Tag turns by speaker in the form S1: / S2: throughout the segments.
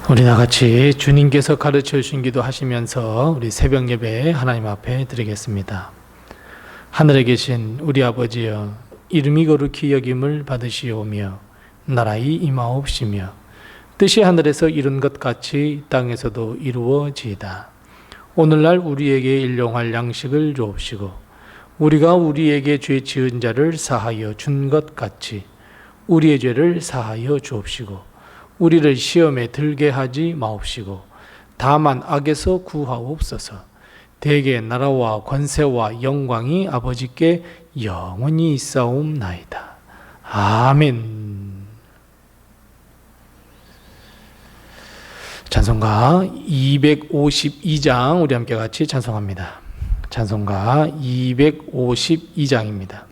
S1: 우리 다같이 주님께서 가르쳐 주신 기도 하시면서 우리 새벽 예배 하나님 앞에 드리겠습니다. 하늘에 계신 우리 아버지여, 이름이 거룩히 여김을 받으시오며 나라의 임하옵시며 뜻이 하늘에서 이룬 것 같이 땅에서도 이루어지이다. 오늘날 우리에게 일용할 양식을 주옵시고 우리가 우리에게 죄 지은 자를 사하여 준 것 같이 우리의 죄를 사하여 주옵시고 우리를 시험에 들게 하지 마옵시고 다만 악에서 구하옵소서. 대개 나라와 권세와 영광이 아버지께 영원히 있사옵나이다. 아멘. 찬송가 252장 우리 함께 같이 찬송합니다. 찬송가 252장입니다.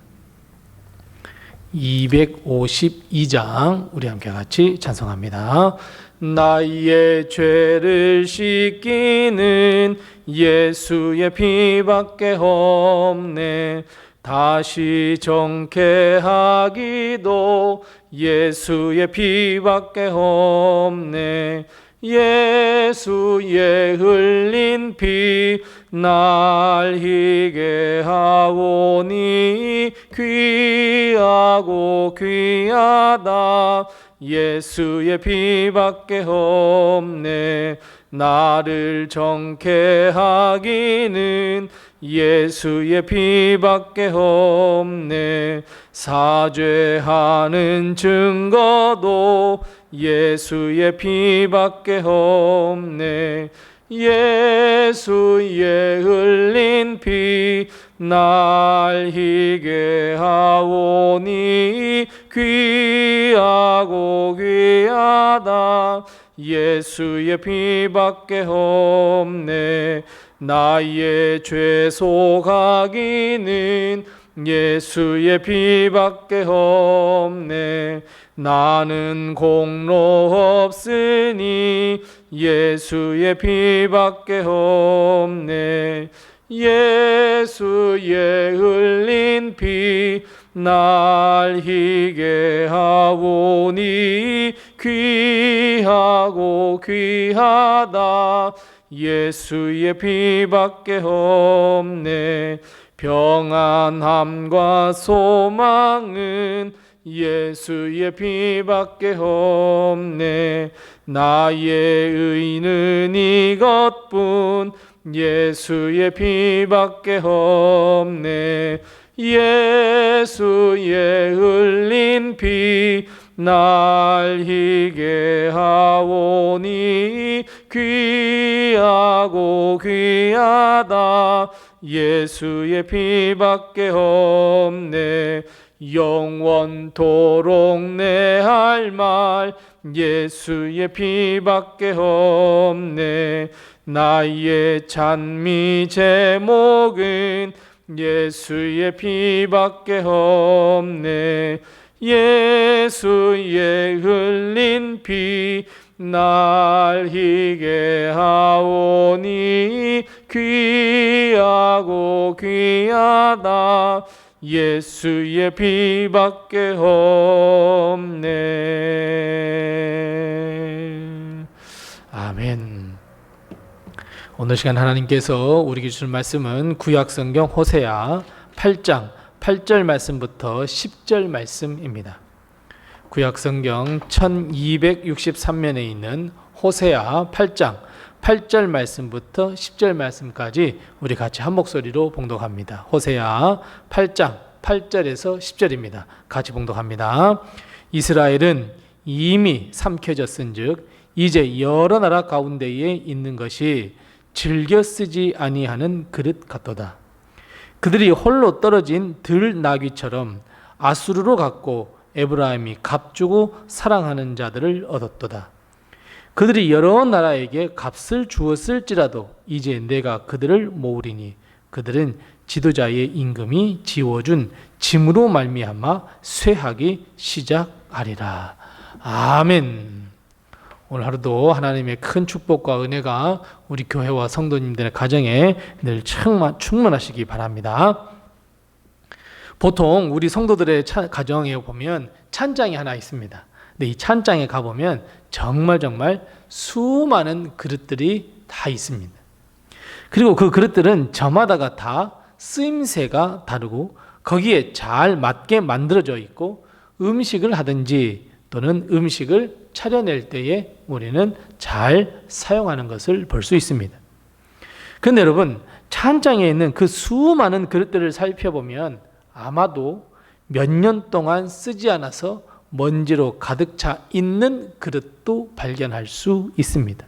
S1: 252장 우리 함께 같이 찬송합니다. 나의 죄를 씻기는 예수의 피밖에 없네. 다시 정케하기도 예수의 피밖에 없네. 예수의 흘린 피 날 희게 하오니 귀하고 귀하다. 예수의 피밖에 없네. 나를 정케 하기는 예수의 피밖에 없네. 사죄하는 증거도 예수의 피밖에 없네. 예수의 흘린 피 날 희게 하오니 귀하고 귀하다. 예수의 피밖에 없네. 나의 죄 속하기는 예수의 피밖에 없네. 나는 공로 없으니 예수의 피밖에 없네. 예수의 흘린 피 날 희게 하오니 귀하고 귀하다. 예수의 피밖에 없네. 평안함과 소망은 예수의 피밖에 없네. 나의 의는 이것뿐 예수의 피밖에 없네. 예수의 흘린 피 날 희게 하오니 귀하고 귀하다. 예수의 피밖에 없네. 영원토록 내 할 말 예수의 피밖에 없네. 나의 찬미 제목은 예수의 피밖에 없네. 예수의 흘린 피 날 희게 하오니 귀하고 귀하다. 예수의 피밖에 없네. 아멘. 오늘 시간 하나님께서 우리에게 주신 말씀은 구약성경 호세아 8장 8절 말씀부터 10절 말씀입니다. 구약성경 1263면에 있는 호세아 8장 8절 말씀부터 10절 말씀까지 우리 같이 한 목소리로 봉독합니다. 호세아 8장 8절에서 10절입니다. 같이 봉독합니다. 이스라엘은 이미 삼켜졌은즉 이제 여러 나라 가운데에 있는 것이 즐겨 쓰지 아니하는 그릇 같도다. 그들이 홀로 떨어진 들나귀처럼 아수르로 갔고 에브라임이 값주고 사랑하는 자들을 얻었도다. 그들이 여러 나라에게 값을 주었을지라도 이제 내가 그들을 모으리니 그들은 지도자의 임금이 지워준 짐으로 말미암아 쇠하기 시작하리라. 아멘. 오늘 하루도 하나님의 큰 축복과 은혜가 우리 교회와 성도님들의 가정에 늘 충만하시기 바랍니다. 보통 우리 성도들의 가정에 보면 찬장이 하나 있습니다. 근데 이 찬장에 가보면 정말 수많은 그릇들이 다 있습니다. 그리고 그 그릇들은 저마다가 다 쓰임새가 다르고 거기에 잘 맞게 만들어져 있고 음식을 하든지 또는 음식을 차려낼 때에 우리는 잘 사용하는 것을 볼 수 있습니다. 그런데 여러분, 찬장에 있는 그 수많은 그릇들을 살펴보면 아마도 몇 년 동안 쓰지 않아서 먼지로 가득 차 있는 그릇도 발견할 수 있습니다.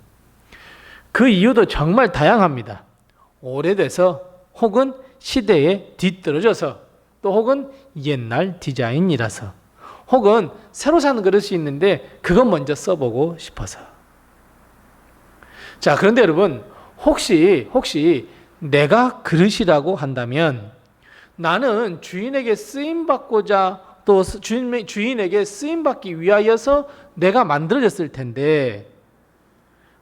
S1: 그 이유도 정말 다양합니다. 오래돼서 혹은 시대에 뒤떨어져서 또 혹은 옛날 디자인이라서 혹은 새로 산 그릇이 있는데 그건 먼저 써보고 싶어서. 자, 그런데 여러분, 혹시 내가 그릇이라고 한다면 나는 주인에게 쓰임받고자 또 주인에게 쓰임받기 위하여서 내가 만들어졌을 텐데,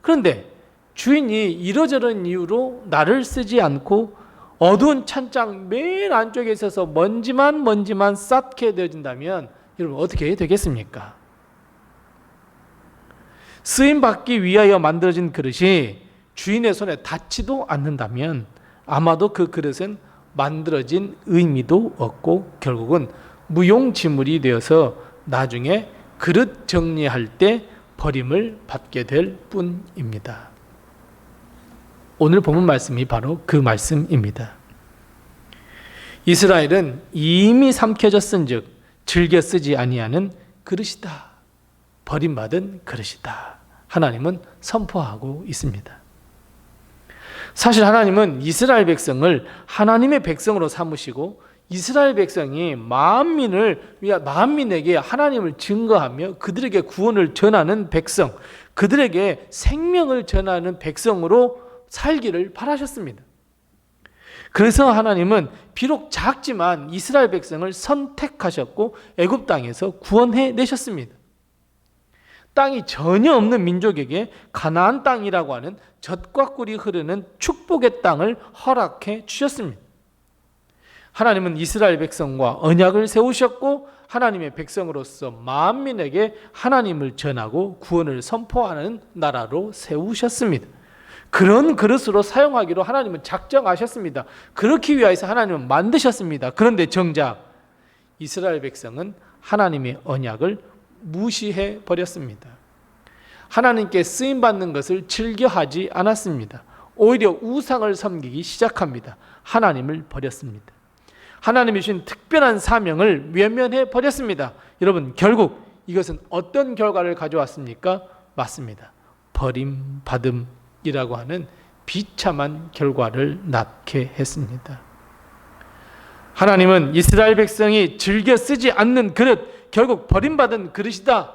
S1: 그런데 주인이 이러저런 이유로 나를 쓰지 않고 어두운 찬장 맨 안쪽에 있어서 먼지만 쌓게 되어진다면 여러분 어떻게 되겠습니까? 쓰임받기 위하여 만들어진 그릇이 주인의 손에 닿지도 않는다면 아마도 그 그릇은 만들어진 의미도 없고 결국은 무용지물이 되어서 나중에 그릇 정리할 때 버림을 받게 될 뿐입니다. 오늘 본문 말씀이 바로 그 말씀입니다. 이스라엘은 이미 삼켜졌은즉 즐겨 쓰지 아니하는 그릇이다. 버림받은 그릇이다. 하나님은 선포하고 있습니다. 사실 하나님은 이스라엘 백성을 하나님의 백성으로 삼으시고 이스라엘 백성이 만민에게 하나님을 증거하며 그들에게 구원을 전하는 백성, 그들에게 생명을 전하는 백성으로 살기를 바라셨습니다. 그래서 하나님은 비록 작지만 이스라엘 백성을 선택하셨고 애굽 땅에서 구원해 내셨습니다. 땅이 전혀 없는 민족에게 가나안 땅이라고 하는 젖과 꿀이 흐르는 축복의 땅을 허락해 주셨습니다. 하나님은 이스라엘 백성과 언약을 세우셨고 하나님의 백성으로서 만민에게 하나님을 전하고 구원을 선포하는 나라로 세우셨습니다. 그런 그릇으로 사용하기로 하나님은 작정하셨습니다. 그렇기 위해서 하나님은 만드셨습니다. 그런데 정작 이스라엘 백성은 하나님의 언약을 무시해 버렸습니다. 하나님께 쓰임받는 것을 즐겨하지 않았습니다. 오히려 우상을 섬기기 시작합니다. 하나님을 버렸습니다. 하나님이 주신 특별한 사명을 외면해 버렸습니다. 여러분, 결국 이것은 어떤 결과를 가져왔습니까? 맞습니다. 버림받음이라고 하는 비참한 결과를 낳게 했습니다. 하나님은 이스라엘 백성이 즐겨 쓰지 않는 그릇, 결국 버림받은 그릇이다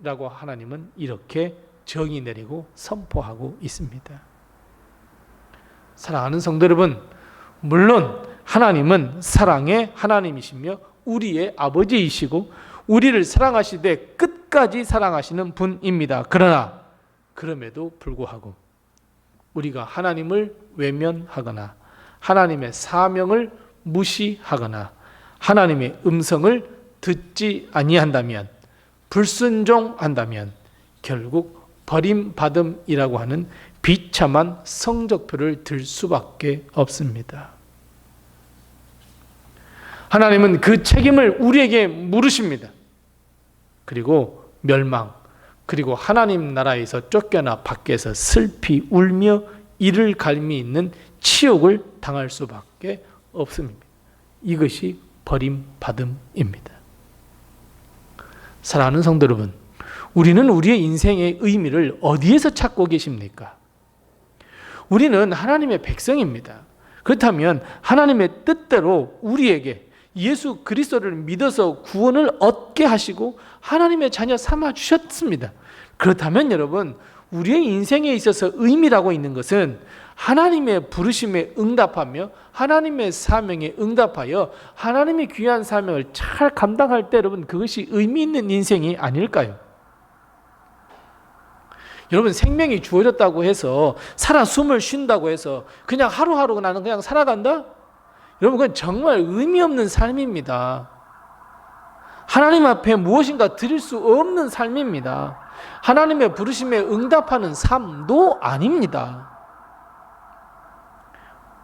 S1: 라고 하나님은 이렇게 정의 내리고 선포하고 있습니다. 사랑하는 성도 여러분, 물론 하나님은 사랑의 하나님이시며 우리의 아버지이시고 우리를 사랑하시되 끝까지 사랑하시는 분입니다. 그러나 그럼에도 불구하고 우리가 하나님을 외면하거나 하나님의 사명을 무시하거나 하나님의 음성을 듣지 아니한다면, 불순종한다면 결국 버림받음이라고 하는 비참한 성적표를 들 수밖에 없습니다. 하나님은 그 책임을 우리에게 물으십니다. 그리고 멸망, 그리고 하나님 나라에서 쫓겨나 밖에서 슬피 울며 이를 갈미 있는 치욕을 당할 수밖에 없습니다. 이것이 버림받음입니다. 사랑하는 성도 여러분, 우리는 우리의 인생의 의미를 어디에서 찾고 계십니까? 우리는 하나님의 백성입니다. 그렇다면 하나님의 뜻대로 우리에게 예수 그리스도를 믿어서 구원을 얻게 하시고 하나님의 자녀 삼아 주셨습니다. 그렇다면 여러분, 우리의 인생에 있어서 의미라고 있는 것은 하나님의 부르심에 응답하며 하나님의 사명에 응답하여 하나님의 귀한 사명을 잘 감당할 때 여러분, 그것이 의미 있는 인생이 아닐까요? 여러분, 생명이 주어졌다고 해서 숨을 쉰다고 해서 그냥 하루하루 나는 그냥 살아간다? 여러분, 그건 정말 의미 없는 삶입니다. 하나님 앞에 무엇인가 드릴 수 없는 삶입니다. 하나님의 부르심에 응답하는 삶도 아닙니다.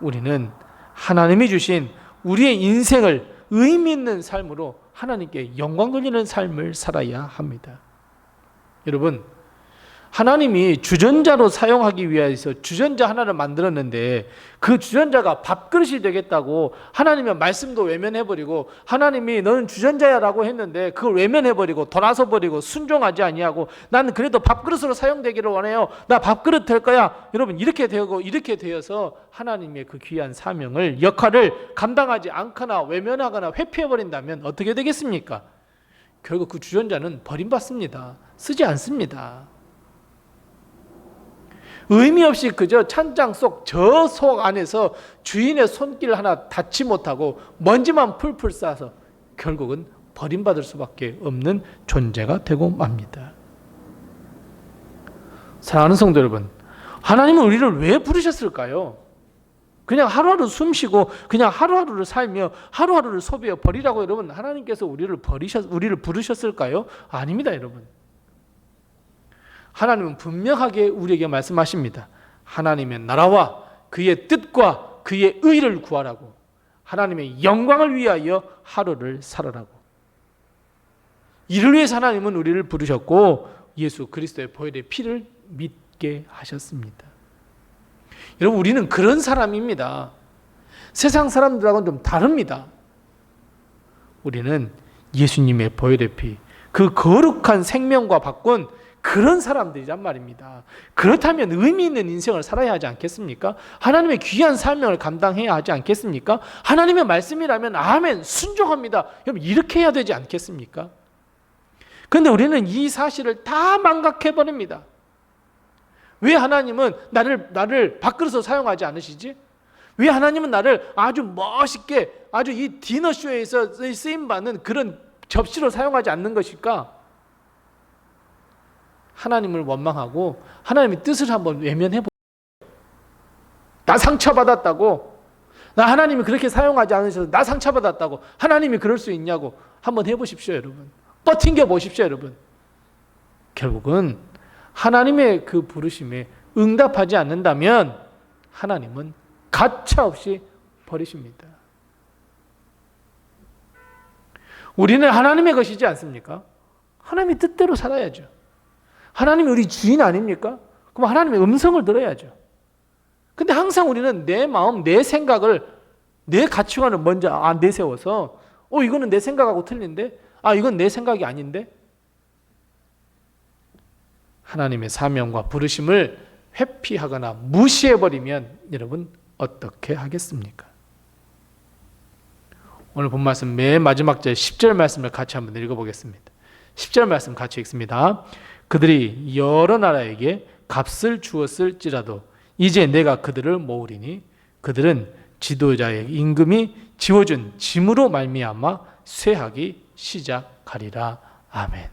S1: 우리는 하나님이 주신 우리의 인생을 의미 있는 삶으로 하나님께 영광 돌리는 삶을 살아야 합니다. 여러분, 하나님이 주전자로 사용하기 위해서 주전자 하나를 만들었는데 그 주전자가 밥그릇이 되겠다고 하나님의 말씀도 외면해버리고, 하나님이 너는 주전자야 라고 했는데 그걸 외면해버리고 돌아서버리고 순종하지 아니하고 나는 그래도 밥그릇으로 사용되기를 원해요, 나 밥그릇 될 거야, 여러분 이렇게 되고 이렇게 되어서 하나님의 그 귀한 사명을, 역할을 감당하지 않거나 외면하거나 회피해버린다면 어떻게 되겠습니까? 결국 그 주전자는 버림받습니다. 쓰지 않습니다. 의미 없이 그저 찬장 속 저 속 안에서 주인의 손길 하나 닿지 못하고 먼지만 풀풀 쌓아서 결국은 버림받을 수밖에 없는 존재가 되고 맙니다. 사랑하는 성도 여러분, 하나님은 우리를 왜 부르셨을까요? 그냥 하루하루 숨쉬고 그냥 하루하루를 살며 하루하루를 소비해 버리라고 여러분 하나님께서 우리를 부르셨을까요? 아닙니다, 여러분. 하나님은 분명하게 우리에게 말씀하십니다. 하나님의 나라와 그의 뜻과 그의 의를 구하라고, 하나님의 영광을 위하여 하루를 살아라고. 이를 위해서 하나님은 우리를 부르셨고 예수 그리스도의 보혈의 피를 믿게 하셨습니다. 여러분, 우리는 그런 사람입니다. 세상 사람들하고는 좀 다릅니다. 우리는 예수님의 보혈의 피, 그 거룩한 생명과 바꾼 그런 사람들이란 말입니다. 그렇다면 의미 있는 인생을 살아야 하지 않겠습니까? 하나님의 귀한 사명을 감당해야 하지 않겠습니까? 하나님의 말씀이라면 아멘, 순종합니다, 여러분 이렇게 해야 되지 않겠습니까? 그런데 우리는 이 사실을 다 망각해버립니다. 왜 하나님은 나를 밥그릇으로 사용하지 않으시지? 왜 하나님은 나를 아주 멋있게, 아주 이 디너쇼에서 쓰임받는 그런 접시로 사용하지 않는 것일까? 하나님을 원망하고 하나님의 뜻을 한번 외면해보세요. 나 상처받았다고, 나 하나님이 그렇게 사용하지 않으셔서 나 상처받았다고 하나님이 그럴 수 있냐고 한번 해보십시오, 여러분. 버팅겨 보십시오, 여러분. 결국은 하나님의 그 부르심에 응답하지 않는다면 하나님은 가차없이 버리십니다. 우리는 하나님의 것이지 않습니까? 하나님의 뜻대로 살아야죠. 하나님이 우리 주인 아닙니까? 그럼 하나님의 음성을 들어야죠. 근데 항상 우리는 내 마음, 내 생각을, 내 가치관을 먼저 내세워서 이거는 내 생각하고 틀린데? 이건 내 생각이 아닌데? 하나님의 사명과 부르심을 회피하거나 무시해버리면 여러분 어떻게 하겠습니까? 오늘 본 말씀 맨 마지막 절 10절 말씀을 같이 한번 읽어보겠습니다. 10절 말씀 같이 읽습니다. 그들이 여러 나라에게 값을 주었을지라도 이제 내가 그들을 모으리니 그들은 지도자의 임금이 지워준 짐으로 말미암아 쇠하기 시작하리라. 아멘.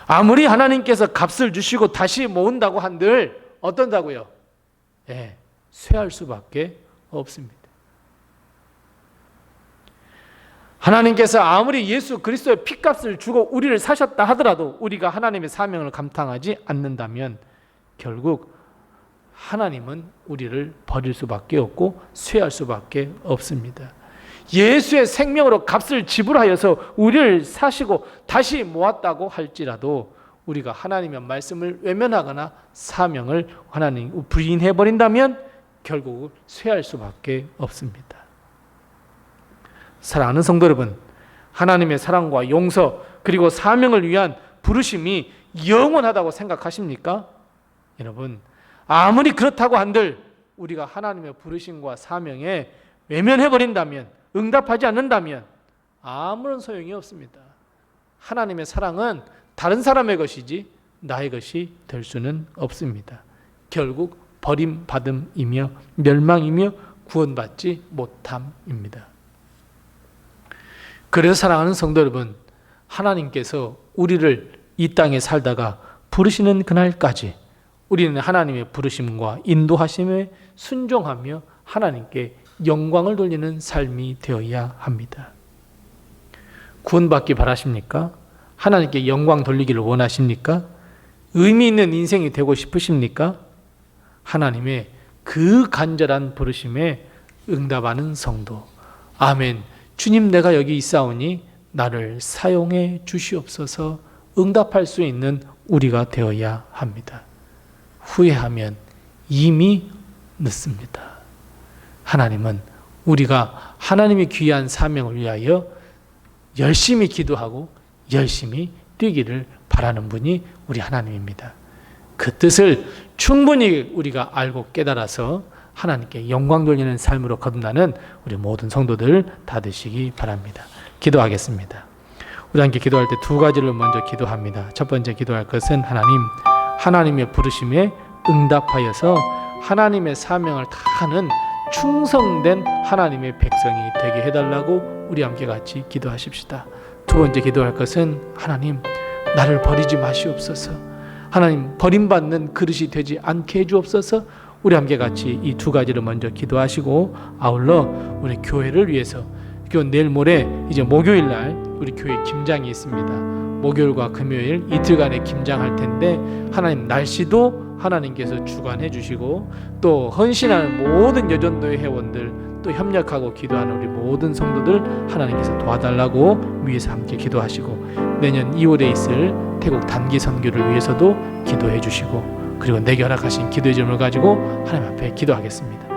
S1: 아무리 하나님께서 값을 주시고 다시 모은다고 한들 어떤다고요? 쇠할 수밖에 없습니다. 하나님께서 아무리 예수 그리스도의 피값을 주고 우리를 사셨다 하더라도 우리가 하나님의 사명을 감당하지 않는다면 결국 하나님은 우리를 버릴 수밖에 없고 쇠할 수밖에 없습니다. 예수의 생명으로 값을 지불하여서 우리를 사시고 다시 모았다고 할지라도 우리가 하나님의 말씀을 외면하거나 사명을 하나님 부인해버린다면 결국 쇠할 수밖에 없습니다. 사랑하는 성도 여러분, 하나님의 사랑과 용서 그리고 사명을 위한 부르심이 영원하다고 생각하십니까? 여러분, 아무리 그렇다고 한들 우리가 하나님의 부르심과 사명에 외면해버린다면, 응답하지 않는다면 아무런 소용이 없습니다. 하나님의 사랑은 다른 사람의 것이지 나의 것이 될 수는 없습니다. 결국 버림받음이며 멸망이며 구원받지 못함입니다. 그래서 사랑하는 성도 여러분, 하나님께서 우리를 이 땅에 살다가 부르시는 그날까지 우리는 하나님의 부르심과 인도하심에 순종하며 하나님께 영광을 돌리는 삶이 되어야 합니다. 구원받기 바라십니까? 하나님께 영광 돌리기를 원하십니까? 의미 있는 인생이 되고 싶으십니까? 하나님의 그 간절한 부르심에 응답하는 성도. 아멘. 주님, 내가 여기 있사오니 나를 사용해 주시옵소서. 응답할 수 있는 우리가 되어야 합니다. 후회하면 이미 늦습니다. 하나님은 우리가 하나님의 귀한 사명을 위하여 열심히 기도하고 열심히 뛰기를 바라는 분이 우리 하나님입니다. 그 뜻을 충분히 우리가 알고 깨달아서 하나님께 영광 돌리는 삶으로 거듭나는 우리 모든 성도들 다 되시기 바랍니다. 기도하겠습니다. 우리 함께 기도할 때 두 가지를 먼저 기도합니다. 첫 번째 기도할 것은 하나님의 부르심에 응답하여서 하나님의 사명을 다하는 충성된 하나님의 백성이 되게 해달라고 우리 함께 같이 기도하십시다. 두 번째 기도할 것은 하나님, 나를 버리지 마시옵소서. 하나님, 버림받는 그릇이 되지 않게 해주옵소서. 우리 함께 같이 이 두 가지를 먼저 기도하시고 아울러 우리 교회를 위해서 내일 모레 이제 목요일 날 우리 교회 김장이 있습니다. 목요일과 금요일 이틀간의 김장할 텐데 하나님 날씨도 하나님께서 주관해 주시고 또 헌신하는 모든 여전도의 회원들 또 협력하고 기도하는 우리 모든 성도들 하나님께서 도와달라고 위해서 함께 기도하시고 내년 2월에 있을 태국 단기 선교를 위해서도 기도해 주시고 그리고 내게 허락하신 기도의 점을 가지고 하나님 앞에 기도하겠습니다.